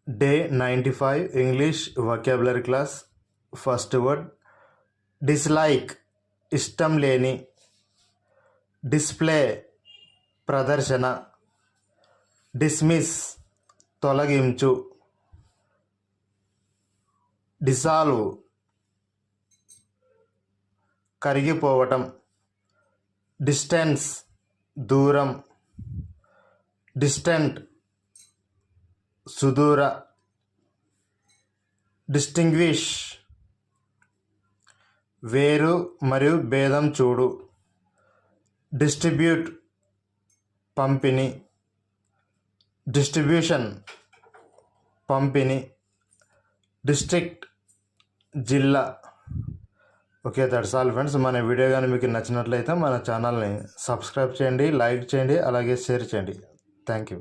Day 95 English vocabulary class. First word dislike ఇష్టం లేని, display ప్రదర్శన, డిస్మిస్ తొలగించు, డిసాల్వ్ కరిగిపోవటం, డిస్టెన్స్ దూరం, డిస్టెంట్ సుదూర, డిస్టింగ్విష్ వేరు మరియు భేదం చూడు, డిస్ట్రిబ్యూట్ పంపిణీ, డిస్ట్రిబ్యూషన్ పంపిణీ, డిస్ట్రిక్ట్ జిల్లా. Okay, that's all friends. మన వీడియో కానీ మీకు నచ్చినట్లయితే మన ఛానల్ని సబ్స్క్రైబ్ చేయండి, లైక్ చేయండి, అలాగే షేర్ చేయండి. Thank you.